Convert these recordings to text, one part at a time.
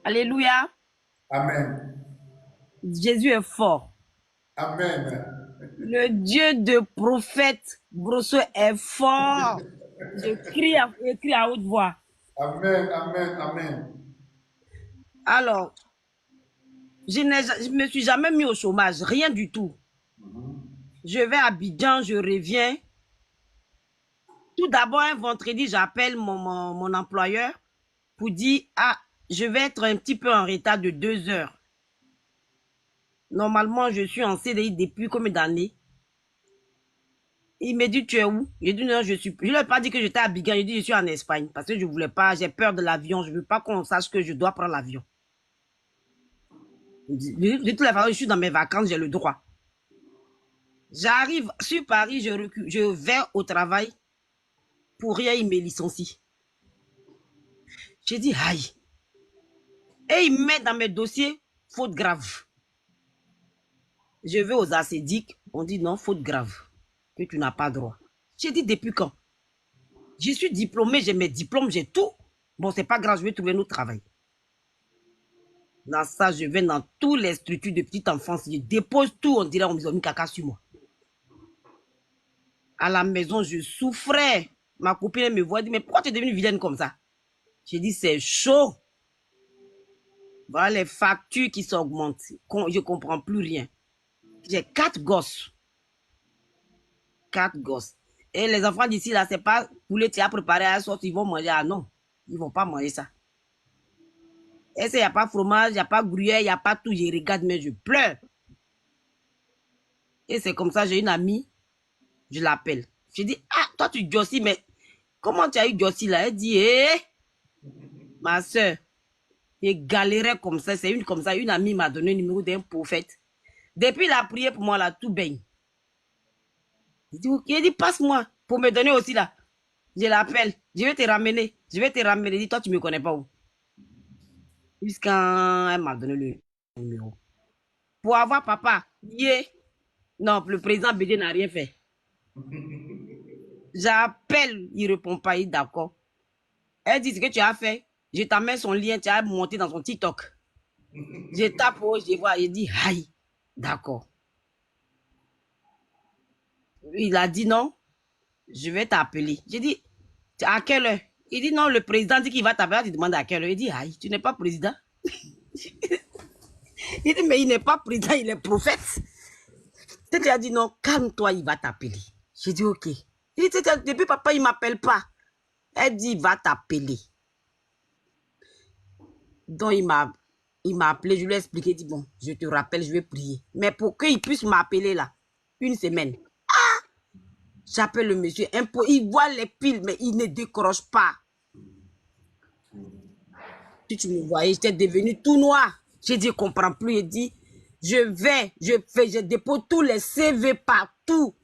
Alléluia. Amen. Jésus est fort. Amen. Le Dieu de prophète Brosso est fort. Je crie à haute voix. Amen. Amen. Amen. Alors, je me suis jamais mis au chômage, rien du tout. Je vais à Abidjan, je reviens. Tout d'abord, un vendredi, j'appelle mon employeur pour dire, ah, je vais être un petit peu en retard de 2 heures. Normalement, je suis en CDI depuis combien d'années? Il me dit, tu es où? J'ai dit, non, je ne leur ai pas dit que j'étais à Abidjan, j'ai dit, je suis en Espagne, parce que je voulais pas, j'ai peur de l'avion, je veux pas qu'on sache que je dois prendre l'avion. De toute façon, je suis dans mes vacances, j'ai le droit. J'arrive sur Paris, je vais au travail. Pour rien, il me licencie. J'ai dit, aïe. Et il met dans mes dossiers, faute grave. Je vais aux acédiques, on dit non, faute grave, que tu n'as pas droit. J'ai dit, depuis quand? Je suis diplômé, j'ai mes diplômes, j'ai tout. Bon, c'est pas grave, je vais trouver un autre travail. Dans ça, je vais dans toutes les structures de petite enfance, je dépose tout, on dirait, on a mis caca sur moi. À la maison, je souffrais. Ma copine me voit, dit, mais pourquoi tu es devenue vilaine comme ça? J'ai dit, c'est chaud. Voilà les factures qui s'augmentent. Je ne comprends plus rien. J'ai 4 gosses. 4 gosses. Et les enfants d'ici, là, c'est pas poulet, tu as préparé à la sauce, ils vont manger. Ah non, ils vont pas manger ça. Et il n'y a pas fromage, il n'y a pas gruyère, il n'y a pas tout. Je regarde, mais je pleure. Et c'est comme ça, j'ai une amie, je l'appelle. Je dis, ah, toi tu jossis, mais comment tu as eu jossis là? Elle dit, ma soeur, j'ai galéré comme ça. C'est comme ça, une amie m'a donné le numéro d'un prophète. Depuis la prière pour moi, là, tout baigne. Il dit, ok, il dit, passe-moi pour me donner aussi là. Je l'appelle, je vais te ramener. Il dit, toi, tu ne me connais pas où? Jusqu'à elle m'a donné le numéro. Pour avoir papa, non, le président Bédé n'a rien fait. J'appelle, il ne répond pas, il est d'accord. Elle dit ce que tu as fait. Je t'amène son lien, tu as monté dans son TikTok. Je tape, je vois, il dit, aïe, d'accord. Il a dit non, je vais t'appeler. J'ai dit, à quelle heure? Il dit non, le président dit qu'il va t'appeler. Tu demandes à quelle heure? Il dit, aïe, tu n'es pas président. Il dit, mais il n'est pas président, il est prophète. Tu as dit non, calme-toi, il va t'appeler. J'ai dit, ok. Il dit, depuis papa, il ne m'appelle pas. Elle dit, il va t'appeler. Donc, il m'a appelé, je lui ai expliqué, il dit, bon, je te rappelle, je vais prier. Mais pour qu'il puisse m'appeler là, une semaine. Ah! J'appelle le monsieur, il voit les piles, mais il ne décroche pas. Si tu me voyais, j'étais devenu tout noir. J'ai dit, je ne comprends plus. Il dit, je dépose tous les CV partout.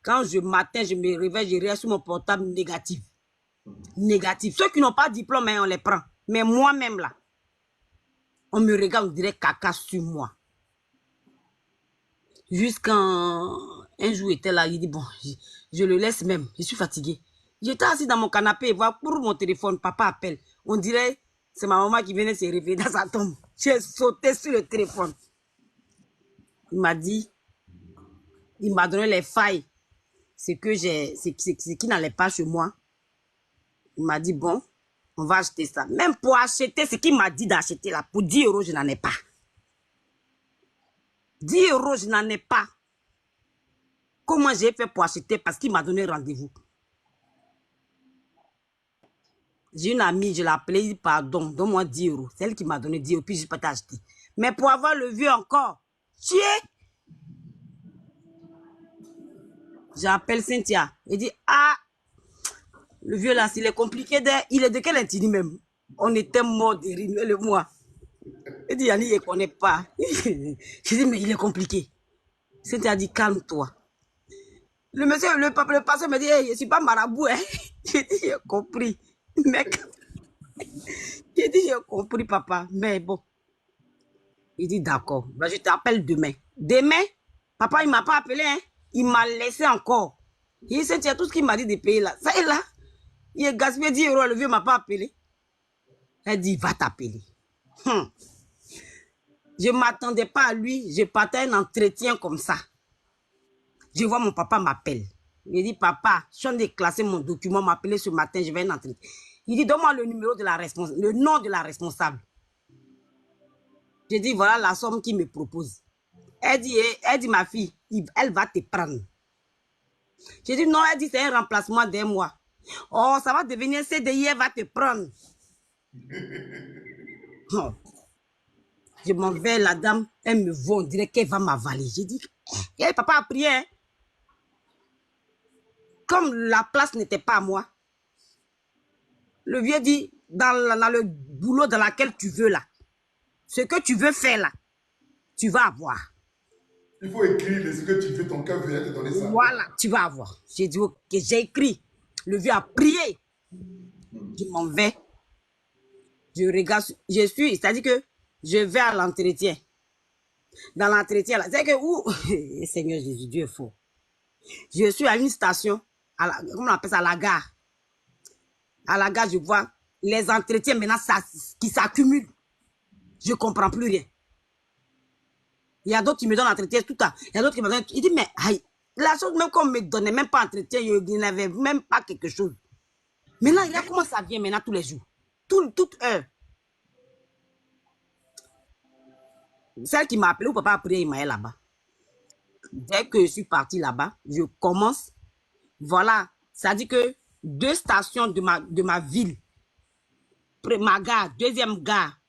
Quand matin, je me réveille, je regarde sur mon portable négatif. Négatif. Ceux qui n'ont pas de diplôme, on les prend. Mais moi-même, là, on me regarde, on dirait caca sur moi. Jusqu'à un jour, il était là, il dit, bon, je le laisse même, je suis fatigué. J'étais assis dans mon canapé, voir pour mon téléphone, papa appelle. On dirait, c'est ma maman qui venait se réveiller dans sa tombe. J'ai sauté sur le téléphone. Il m'a dit, il m'a donné les failles. Ce qui n'allait pas chez moi. Il m'a dit, bon, on va acheter ça. Même pour acheter ce qu'il m'a dit d'acheter là, pour 10 euros, je n'en ai pas. 10 euros, je n'en ai pas. Comment j'ai fait pour acheter? Parce qu'il m'a donné rendez-vous. J'ai une amie, je l'ai appelée, dit pardon, donne-moi 10 euros. C'est elle qui m'a donné 10 euros, puis je peux t'acheter. Mais pour avoir le vieux encore, j'appelle Cynthia. Elle dit, ah, le vieux là, s'il est compliqué, il est de quelle ethnie même? On était mort de rire, lui et moi. Elle dit, Yannick, il ne connaît pas. Je dis, mais il est compliqué. Cynthia dit, calme-toi. Le monsieur, le pasteur me dit, hey, je ne suis pas marabout. Hein? J'ai dit, j'ai compris. Mec, j'ai dit, j'ai compris, papa. Mais bon. Il dit, d'accord. Ben, je t'appelle demain. Demain, papa, il ne m'a pas appelé. Hein? Il m'a laissé encore. Il dit, tout ce qu'il m'a dit de payer là. Ça est là. Il a gaspillé 10 euros. Le vieux ne m'a pas appelé. Elle dit, va t'appeler. Je ne m'attendais pas à lui. Je partais à un entretien comme ça. Je vois mon papa m'appelle. Il dit, papa, je viens de classer mon document, m'appeler ce matin, je vais à un entretien. Il dit, donne-moi le numéro de la responsable, le nom de la responsable. Je dis, voilà la somme qu'il me propose. Elle dit, ma fille, elle va te prendre. J'ai dit, non, elle dit, c'est un remplacement d'un mois. Oh, ça va devenir CDI, elle va te prendre. Oh. Je m'en vais, la dame, elle me voit, on dirait qu'elle va m'avaler. J'ai dit, papa a prié. Hein. Comme la place n'était pas à moi, le vieux dit, dans le boulot dans lequel tu veux là, ce que tu veux faire là, tu vas avoir. Il faut écrire ce que tu veux, ton cœur veut te donner ça. Voilà, tu vas avoir. J'ai dit, ok, j'ai écrit. Le vieux a prié. Je m'en vais. Je regarde, c'est-à-dire que je vais à l'entretien. Dans l'entretien, là, c'est que où Seigneur Jésus, Dieu est fort. Je suis à une station, comment on appelle ça, à la gare. À la gare, je vois les entretiens maintenant qui s'accumulent. Je ne comprends plus rien. Il y a d'autres qui me donnent l'entretien tout le temps. Il y a d'autres qui me donnent. Il dit, mais aïe, la chose même qu'on ne me donnait même pas entretien, il n'avait même pas quelque chose. Maintenant, regarde comment ça vient maintenant tous les jours. Toute heure. Celle qui m'a appelé, ou papa a prié, il m'a là-bas. Dès que je suis parti là-bas, je commence. Voilà, ça dit que 2 stations de ma ville. Ma gare, deuxième gare.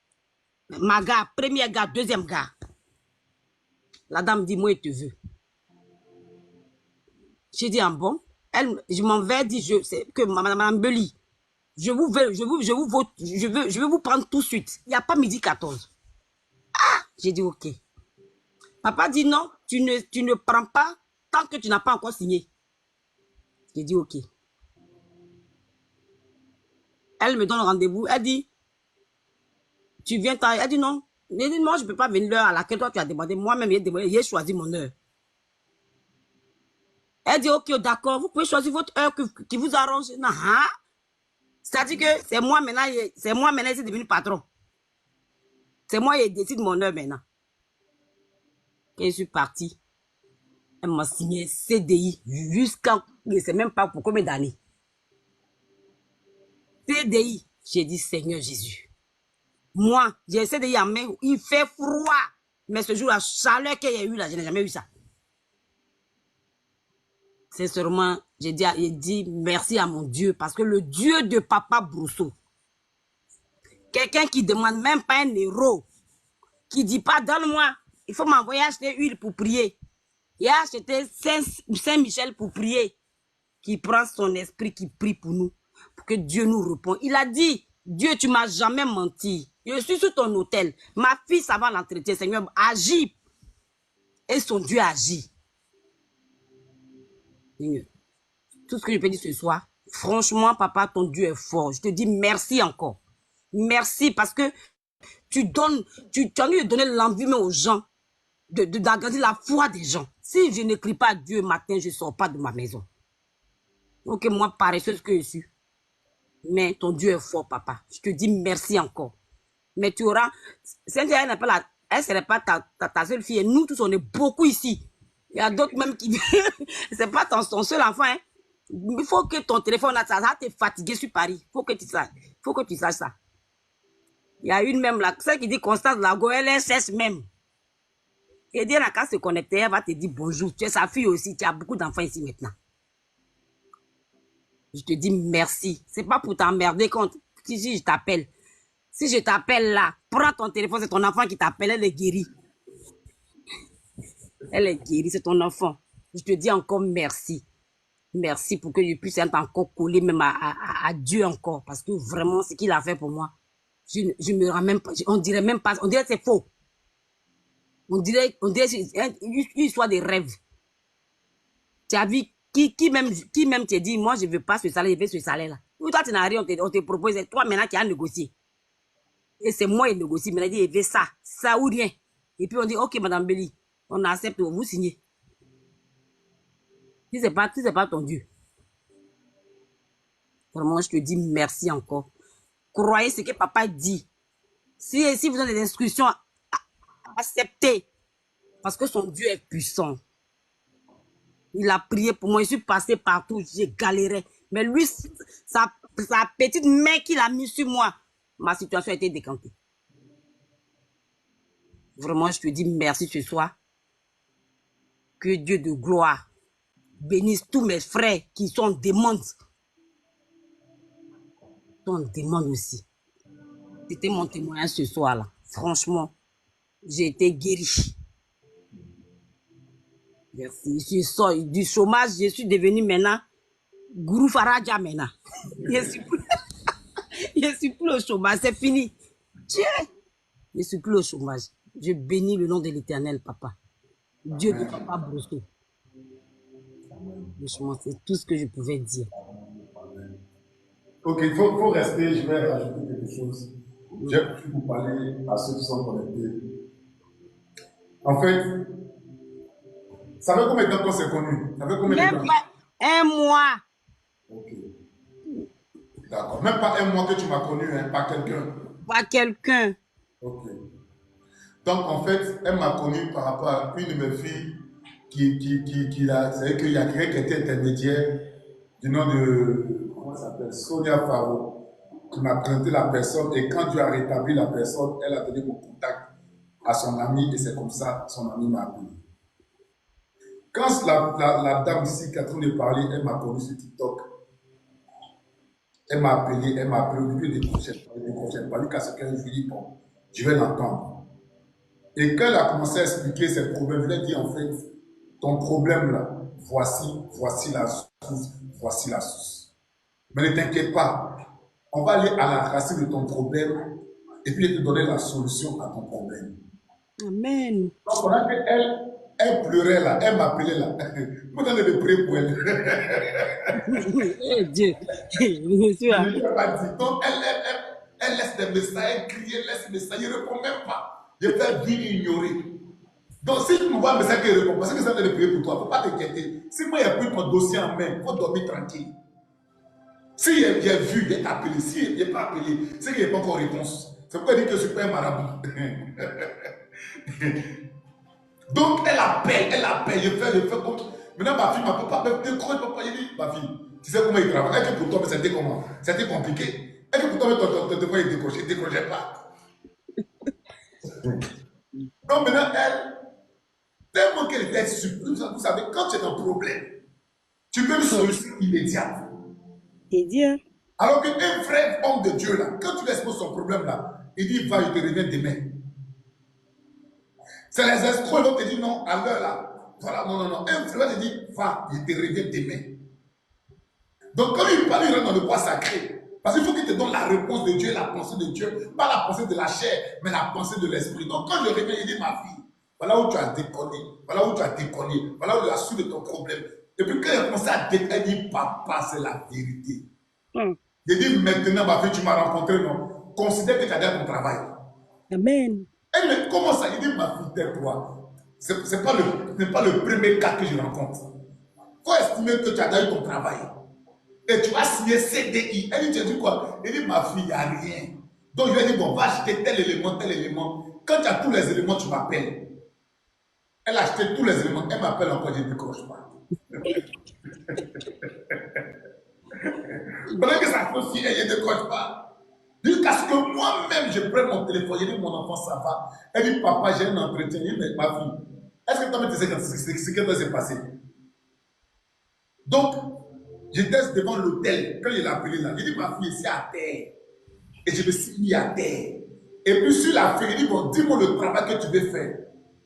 Ma gare, première gare, deuxième gare. La dame dit, moi, je te veux. J'ai dit, bon. Je m'en vais, dit, que madame Belly, je veux vous prendre tout de suite. Il n'y a pas midi 14. Ah, j'ai dit, ok. Papa dit, non, tu ne prends pas tant que tu n'as pas encore signé. J'ai dit, ok. Elle me donne rendez-vous. Elle dit, tu viens, elle dit non. Elle dit non, je ne peux pas venir l'heure à laquelle toi tu as demandé. Moi-même, j'ai choisi mon heure. Elle dit, ok, d'accord, vous pouvez choisir votre heure qui vous arrange. Non, hein? C'est-à-dire que c'est moi maintenant, c'est devenu patron. C'est moi qui décide mon heure maintenant. Et je suis partie. Elle m'a signé CDI jusqu'à, je ne sais même pas pour combien d'années. CDI, j'ai dit Seigneur Jésus. Moi, j'ai essayé de y aller, il fait froid. Mais ce jour, la chaleur qu'il y a eu là, je n'ai jamais eu ça. Sincèrement, j'ai dit merci à mon Dieu parce que le Dieu de Papa Brousseau, quelqu'un qui ne demande même pas un euro, qui ne dit pas donne-moi, il faut m'envoyer acheter huile pour prier. Il a acheté Saint-Michel pour prier, qui prend son esprit, qui prie pour nous, pour que Dieu nous réponde. Il a dit, Dieu, tu m'as jamais menti. Je suis sur ton hôtel. Ma fille, ça va l'entretien. Seigneur, agis. Et son Dieu agit. Seigneur, tout ce que je peux dire ce soir, franchement, papa, ton Dieu est fort. Je te dis merci encore. Merci parce que tu as envie de donner l'envie aux gens, d'agrandir la foi des gens. Si je n'écris pas à Dieu matin, je ne sors pas de ma maison. Ok, moi, paresseuse que je suis. Mais ton Dieu est fort, papa. Je te dis merci encore. Mais tu auras... Cynthia, elle ne serait pas ta seule fille. Et nous tous, on est beaucoup ici. Il y a d'autres même qui... C'est pas ton seul enfant. Hein. Il faut que ton téléphone, ça va te fatiguer sur Paris. Il faut que tu saches ça. Il y a une même là, celle qui dit Constance Lago, elle cherche même. Et dire, quand se connecter, elle va te dire bonjour. Tu es sa fille aussi. Tu as beaucoup d'enfants ici maintenant. Je te dis merci. C'est pas pour t'emmerder si je t'appelle. Si je t'appelle là, prends ton téléphone, c'est ton enfant qui t'appelle, elle est guérie. Elle est guérie, c'est ton enfant. Je te dis encore merci. Merci pour que je puisse être encore collé même à Dieu encore. Parce que vraiment, ce qu'il a fait pour moi, je me rends même pas, on dirait même pas, on dirait que c'est faux. On dirait une histoire de rêve. Tu as vu qui même t'a dit, moi je veux pas ce salaire, je veux ce salaire-là. Ou toi tu n'as rien, on te propose, c'est toi maintenant qui as négocié. Et c'est moi qui négocie, mais il dit, je veux ça ou rien. Et puis on dit, ok madame Belly, on accepte, vous signez. Si c'est pas ton Dieu. Vraiment, je te dis merci encore. Croyez ce que papa dit. Si vous avez des instructions, acceptez. Parce que son Dieu est puissant. Il a prié pour moi. Je suis passé partout. J'ai galéré. Mais lui, sa petite main qu'il a mise sur moi, ma situation a été décantée. Vraiment, je te dis merci ce soir. Que Dieu de gloire bénisse tous mes frères qui sont en demande. Ils sont en demande aussi. C'était mon témoignage ce soir-là. Franchement, j'ai été guéri. Merci. Je sors du chômage. Je suis devenu maintenant Gourou Faraja maintenant. Je suis plus au chômage. C'est fini. Tiens. Je suis plus au chômage. Je bénis le nom de l'Éternel, papa. Dieu de papa Brosso. Franchement, c'est tout ce que je pouvais dire. Ok, il faut rester, je vais rajouter quelque chose. J'ai pu vous parler à ceux qui sont connectés. En fait, ça fait combien de temps qu'on s'est connus? Ça fait combien de Même temps? pas un mois. Ok. D'accord. Même pas un mois que tu m'as connu, hein, pas quelqu'un. Pas quelqu'un. Ok. Donc, en fait, elle m'a connu par rapport à une de mes filles c'est-à-dire qu'il y a quelqu'un qui était intermédiaire du nom de, comment ça s'appelle, Sonia Faro, qui m'a présenté la personne et quand Dieu a rétabli la personne, elle a donné mon contact à son ami et c'est comme ça son ami m'a appelé. Quand la dame ici, Catherine de parler, elle m'a connu sur TikTok. Elle m'a appelé au début des prochaines, pas lui qu'à ce qu'elle je lui dis, bon, je vais l'entendre. Et quand elle a commencé à expliquer ses problèmes, je lui ai dit en fait, ton problème là, voici la source. Mais ne t'inquiète pas, on va aller à la racine de ton problème et puis te donner la solution à ton problème. Amen. Donc pendant elle pleurait là, elle m'appelait là. Moi j'en ai de prier pour elle. Eh Dieu. Je suis là. Je ne lui ai pas dit. Donc elle laisse des messages, elle crie, elle laisse des messages, il ne répond même pas. Je fais bien ignorer. Donc, si tu m'envoies un message qui répond, parce que ça de prier pour toi, il ne faut pas t'inquiéter. Si moi, il a pris ton dossier en main, il faut dormir tranquille. Si j'ai vu, il est appelé. Si il n'est pas appelé, c'est qu'il n'y a pas encore réponse. C'est pourquoi il dit que je suis pas un marabout. Donc, elle appelle, je fais comme. Maintenant, ma fille, ma papa, décroche, papa, il dit, ma fille, tu sais comment il travaille. Est-ce que pour toi, c'était comment? C'était compliqué. Est-ce que pour toi, ton téléphone, il décrochait pas. Donc, maintenant, elle, tellement qu'elle était surprise, vous savez, quand tu es dans un problème, tu veux une solution immédiate. C'est Dieu. Alors qu'un vrai homme de Dieu, là, quand tu lui exposes son problème, là, il dit, va, il te revient demain. C'est les escrocs, ils vont te dire, non, à l'heure, là, voilà, non. Un frère te dit, va, il te revient demain. Donc, quand il parle, il rentre dans le bois sacré. Parce qu'il faut qu'il te donne la réponse de Dieu, la pensée de Dieu, pas la pensée de la chair, mais la pensée de l'esprit. Donc, quand je reviens, il dit, ma fille, voilà où tu as déconné, voilà où tu as su de ton problème. Et puis, quand il a commencé à déconner, elle dit, papa, c'est la vérité. Il dit, maintenant, ma fille, tu m'as rencontré, non? Considère que tu as déjà ton travail. Amen. Elle me comment ça? Il dit, ma fille, tais-toi. Ce n'est pas le premier cas que je rencontre. Il faut estimer que tu as déjà eu ton travail. Et tu vas signer CDI. Elle dit, tu as dit quoi? Il dit, ma fille, il n'y a rien. Donc, je lui ai dit, bon, va acheter tel élément. Quand tu as tous les éléments, tu m'appelles. Elle a acheté tous les éléments. Elle m'appelle encore, je ne décroche pas. Pendant que ça fait fier, je ne décroche pas. Jusqu'à ce que moi-même, je prenne mon téléphone. Je dis, mon enfant, ça va. Elle dit, papa, j'ai un entretien. Je dis, mais ma fille, est-ce que toi, tu sais ce qui s'est passé? Donc, j'étais devant l'hôtel. Quand il a appelé là, j'ai dit, ma fille, ici à terre. Et je me suis mis à terre. Et puis, sur la fille, il dit, bon, dis-moi le travail que tu veux faire.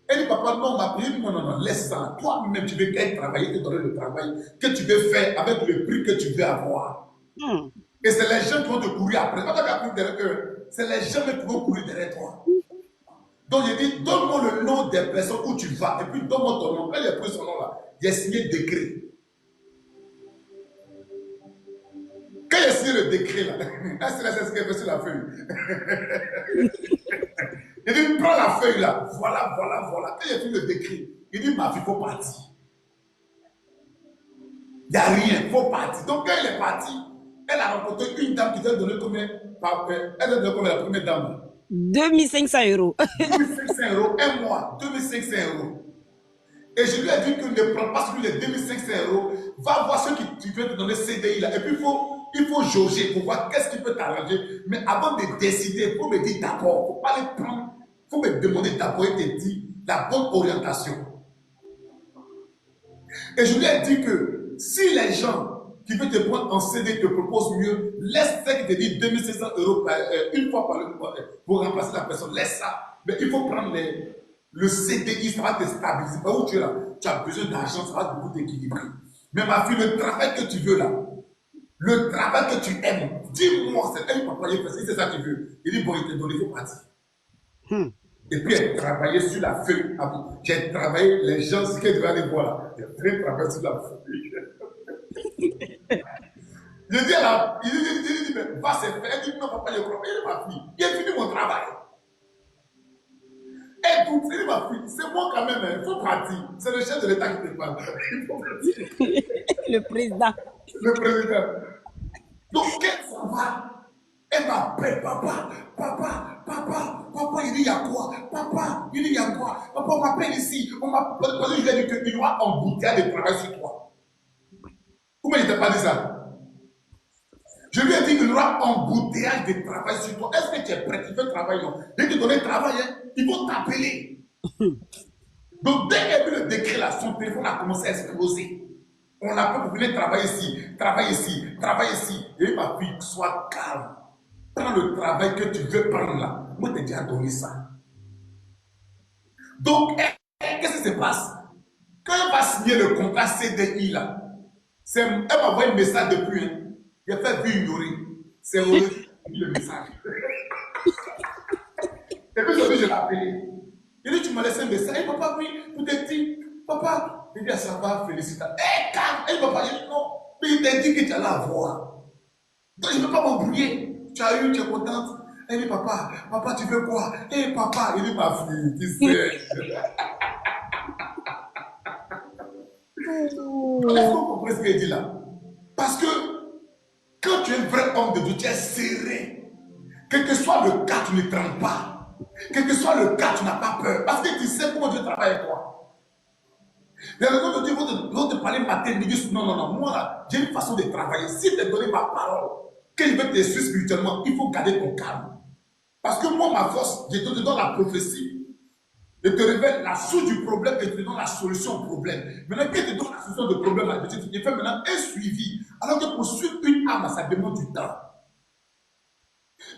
Elle dit, papa, non, ma fille, non, laisse ça. Toi-même, tu veux qu'elle travaille, te donner le travail que tu veux faire avec le prix que tu veux avoir. Et c'est les gens qui vont te courir après. Pas toi qui as couru derrière eux. C'est les gens qui vont courir derrière toi. Donc, j'ai dit, donne-moi le nom des personnes où tu vas. Et puis, donne-moi ton nom. Quand il a pris son nom là, il a signé le décret. Quand il a signé le décret là, c'est ce qu'il a fait sur la feuille. Il dit, prends la feuille là. Voilà. Quand il a fini le décret, il dit, ma fille, il faut partir. Il n'y a rien, il faut partir. Donc, quand elle est partie, elle a rencontré une dame qui t'a donné combien? Elle a donné combien la première dame? 2500 euros. 2500 euros, un mois, 2500 euros. Et je lui ai dit que ne prends pas celui de 2500 euros, va voir ceux qui veulent te donner CDI là. Et puis il faut jauger pour voir qu'est-ce qui peut t'arranger. Mais avant de décider, il faut me dire d'abord, il ne faut pas les prendre, il faut me demander d'abord et te dire la bonne orientation. Et je lui ai dit que si les gens qui veulent te prendre en CD te proposent mieux, laisse ceux qui te disent 2500 euros une fois par mois pour remplacer la personne, laisse ça. Mais il faut prendre le CDI, ça va te stabiliser. Pas où tu es là, tu as besoin d'argent, ça va beaucoup t'équilibrer. Mais ma fille, le travail que tu veux là, le travail que tu aimes, dis-moi, c'est un papa, c'est ça que tu veux. Il dit, bon, il te donne, il faut partir. Et puis, elle travaillait sur la feuille. J'ai travaillé, les gens, ce qu'ils devaient aller voir là, j'ai travaillé sur la feuille. Je dis à la, il dit, mais va se faire. Elle dit, non, papa, je crois pas, il est ma fille. Il a fini mon travail. Et tout, il dit, ma fille, c'est moi quand même, il faut partir. C'est le chef de l'État qui te parle. Il faut partir. Le président. Le président. Donc, qu'elle s'en va. Elle m'appelle, papa, papa, papa, papa, il dit, il y a quoi? Papa, il dit, il y a quoi? Papa, on m'appelle ici. On m'appelle, parce que je lui ai dit qu'il y aura embouteillage de travail sur toi. Pourquoi il ne t'a pas dit ça? Je lui ai dit qu'il y aura embouteillage de travail sur toi. Est-ce que tu es prêt? Tu veux travailler? Non. Dès que tu donnes travail, hein, ils vont t'appeler. Donc, dès qu'elle a vu le décret là, son téléphone a commencé à exploser. On l'appelle pour venir travailler ici, travailler ici, travailler ici. Et ma fille, sois calme. Prends le travail que tu veux prendre là. Moi, je t'ai déjà donné ça. Donc, qu'est-ce qui se passe? Quand elle va signer le contrat CDI là, elle m'a envoyé un message depuis. Hein. Il a fait vu ignorer. C'est le message. Et puis aujourd'hui, je l'ai appelé. Il dit, tu m'as laissé un message. Il m'a pas pris pour te dire, papa, il dit, ça va, félicitations. Eh, calme. Il m'a pas dit, non. Mais il t'a dit que tu allais avoir. Donc, je ne peux pas m'embrouiller. Tu as eu, tu es contente. Elle dit, papa, papa, tu veux quoi? Eh, papa, il dit, ma fille, tu sais. Est-ce qu'on comprend ce qu'il dit là? Parce que quand tu es un vrai homme de Dieu, tu es serré. Quel que soit le cas, tu ne trembles pas. Quel que soit le cas, tu n'as pas peur. Parce que tu sais comment Dieu travaille avec toi. Les raisons de Dieu vont te parler matin, midi. Non, non, non. Moi, là, j'ai une façon de travailler. Si tu te donnes ma parole, qu'il veut te suivre spirituellement, il faut garder ton calme. Parce que moi, ma force, je te donne la prophétie. Je te révèle la source du problème et je te donne la solution au problème. Maintenant, quand je te donne la solution du problème, je fais maintenant un suivi. Alors que pour suivre une âme, ça demande du temps.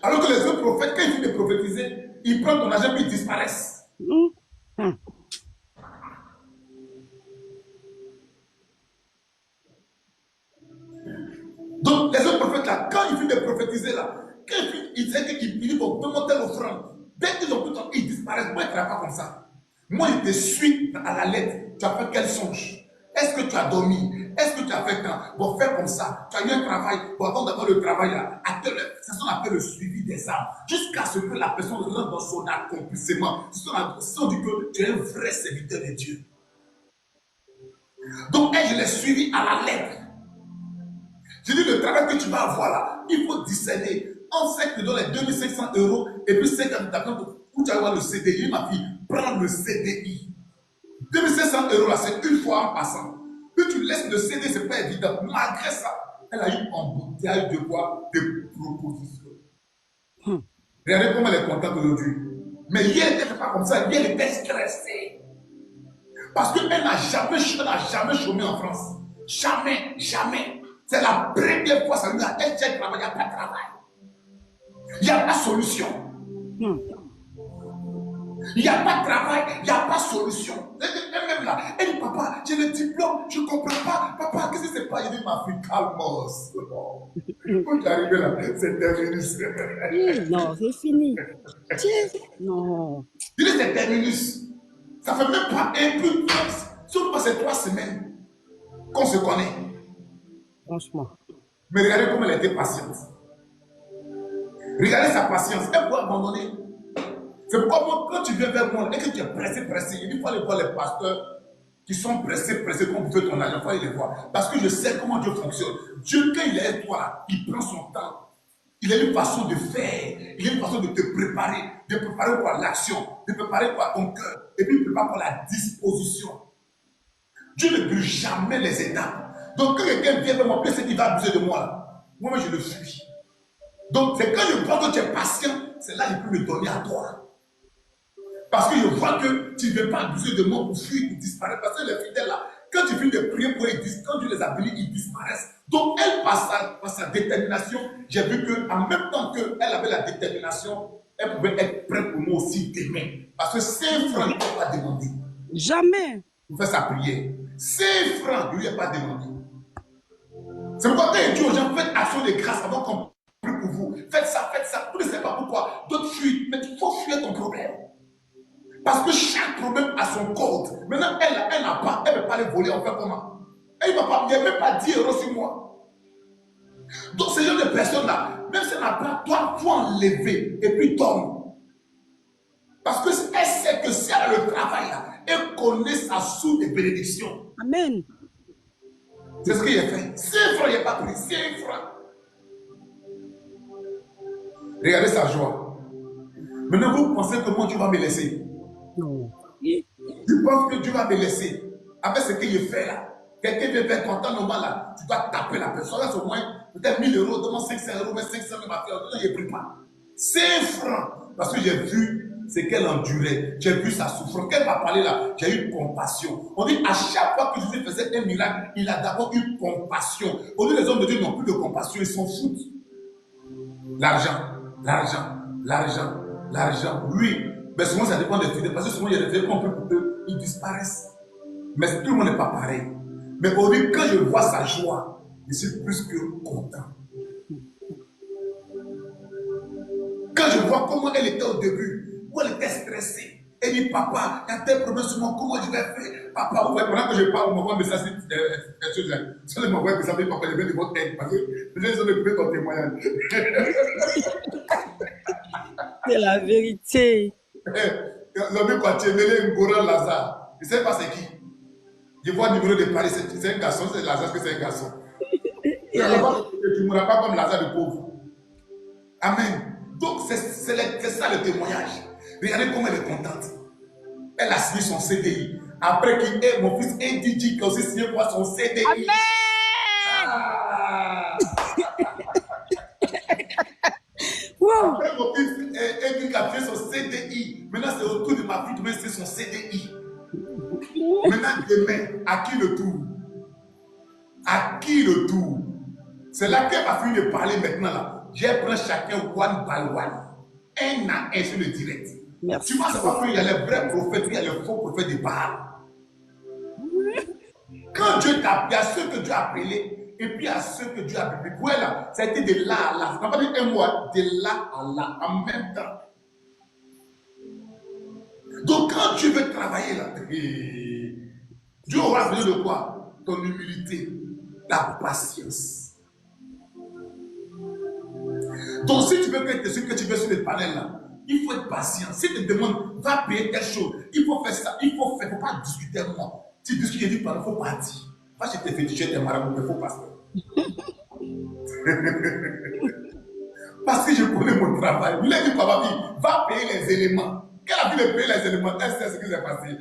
Alors que les autres prophètes, quand ils finissent de prophétiser, ils prennent ton argent et ils disparaissent. Donc, les autres prophètes, là, quand ils finissent de prophétiser, là, quand ils disent qu'ils disent, bon, demande telle offrande, dès qu'ils ont tout le temps, ils disparaissent. Moi, je ne travaille pas comme ça. Moi, je te suis à la lettre. Tu as fait quel songe? Est-ce que tu as dormi? Est-ce que tu as fait quand? Bon, fais comme ça. Tu as eu un travail. Bon, avant d'avoir le travail là, c'est ce qu'on appelle le suivi des âmes. Jusqu'à ce que la personne rentre dans son accomplissement. C'est ce qu'on dit que tu es un vrai serviteur de Dieu. Donc, je l'ai suivi à la lettre. Je dis, le travail que tu vas avoir là, il faut discerner. On sait que tu donnes les 2500 euros et puis 50 d'accord où tu vas avoir le CDI, ma fille, prends le CDI. 2500 euros là, c'est une fois en passant. Puis tu laisses le CD, c'est pas évident. Malgré ça, elle a eu un embouteillage de quoi? De propositions. Regardez comment elle est contente aujourd'hui. Mais hier, elle n'était pas comme ça. Hier, elle était stressée. Parce qu'elle n'a jamais chômé en France. Jamais, jamais. C'est la première fois, ça lui a elle tient travail, il n'y a pas de travail. Il n'y a pas de solution. Il n'y a pas de travail, il n'y a pas de solution. Même là, elle dit, papa, j'ai le diplôme, je ne comprends pas. Papa, qu'est-ce que c'est pas? Il dit, ma fille, calmos. Quand tu es arrivé là, c'est terminus. Non, c'est fini. Non. Il dit, c'est terminus. Ça fait même pas un peu de temps. Surtout pas ces 3 semaines qu'on se connaît. Franchement. Mais regardez comment elle était patiente. Regardez sa patience. Elle peut abandonner. C'est pourquoi moi, quand tu viens vers moi et que tu es pressé, il faut aller voir les pasteurs qui sont pressés, qu'on veut ton argent, il faut aller les voir. Parce que je sais comment Dieu fonctionne. Dieu, quand il est avec toi, il prend son temps. Il a une façon de faire. il y a une façon de te préparer pour l'action, de préparer pour ton cœur, et puis préparer pour la disposition. Dieu ne brûle jamais les étapes. Donc quand quelqu'un vient me montrer ce qu'il va abuser de moi, là, moi je le fuis. Donc c'est quand je vois que tu es patient, c'est là que je peux me donner à toi. Parce que je vois que tu ne veux pas abuser de moi pour fuir, pour disparaître. Parce que les fidèles là, quand tu finis de prier pour eux, quand tu les as bénis, ils disparaissent. Donc elle, par sa détermination, j'ai vu qu'en même temps qu'elle avait la détermination, elle pouvait être prête pour moi aussi demain. Parce que 5 francs, il ne peut pas demander. Jamais. Pour faire sa prière. 5 francs, il ne lui a pas demandé. C'est pourquoi quand il dit aux gens, faites action de grâce avant qu'on prie pour vous. Faites ça, faites ça. Vous ne savez pas pourquoi. D'autres fuient. Mais il faut fuir ton problème. Parce que chaque problème a son code. Maintenant, elle n'a pas. Elle ne peut pas les voler. On fait comment? Elle ne va pas. Il n'y a même pas 10 euros sur moi. Donc, ce genre de personnes-là, même si elle n'a pas, toi, faut enlever. Et puis, donne. Parce qu'elle sait que si elle a le travail là, elle connaît sa source de bénédiction. Amen. C'est ce qu'il a fait. 5 francs, il n'y a pas pris. 5 francs. Regardez sa joie. Maintenant, vous pensez que moi, tu vas me laisser. Non. Tu penses que Dieu va me laisser avec ce qu'il fait là. Quelqu'un vient faire content normal là. Tu dois taper la personne. Là, c'est au moins peut-être 1000 euros, demande 500 euros, mais 500 même à faire. Je n'ai pris pas. 5 francs. Parce que j'ai vu ce qu'elle endurait. J'ai vu sa souffrance. Quand elle m'a parlé là, j'ai eu compassion. On dit à chaque fois que Jésus faisait un miracle, il a d'abord eu compassion. Aujourd'hui, les hommes de Dieu n'ont plus de compassion. Ils s'en foutent. L'argent, l'argent, l'argent, l'argent. Oui. Mais souvent, ça dépend des fidèles. Parce que souvent, il y a des fidèles qu'on peut pour eux, ils disparaissent. Mais tout le monde n'est pas pareil. Mais aujourd'hui, quand je vois sa joie, je suis plus que content. Quand je vois comment elle était au début, où elle était stressée, elle dit, papa, il y a tel problème sur moi, comment je vais faire? Papa, vous voyez, pendant que je parle, on m'envoie un message, si on m'envoie un message, papa, je vais de votre aide, parce que les gens ne peuvent pas ton témoignage. C'est la vérité. L'homme quand tu es mêlé Ngora Lazare, je ne sais pas c'est qui. Je vois le numéro de Paris, c'est un garçon, c'est Lazare que c'est un garçon. Tu ne mourras pas comme Lazare le pauvre. Amen. Donc c'est ça le témoignage. Regardez comment elle est contente. Elle a signé son CDI. Après qu'il ait mon fils Eddy qui a aussi signé pour son CDI. Amen. Ah. Wow. Après mon fils Eddy qui a fait son CDI. Maintenant c'est autour de ma fille, demain c'est son CDI. Maintenant demain, à qui le tour? À qui le tour? C'est là qu'elle va finir de parler maintenant là. Je prends chacun one by one. Un à un sur le direct. Merci. Tu vois, c'est pas qu'il y a les vrais prophètes, il y a les faux prophètes de Baal. Quand Dieu t'a appelé, à ceux que Dieu a appelés, et puis à ceux que Dieu a appelés. Pour elle, là, ça a été de là à là. Ça n'a pas dit un mois, de là à là, en même temps. Donc quand tu veux travailler là, Dieu aura besoin de quoi? Ton humilité, ta patience. Donc si tu veux que ce que tu veux sur les panels là, il faut être patient. Si tu te demandes, va payer telle chose, il faut faire ça, il faut faire, il ne faut pas discuter avec moi. Si tu discutes, il dit, il faut partir. Va chez tes féticheurs, tes marabouts, il faut passer. Parce que je connais mon travail. Il a dit, papa, va payer les éléments. Quand elle a vu de payer les éléments, elle sait ce qui s'est passé.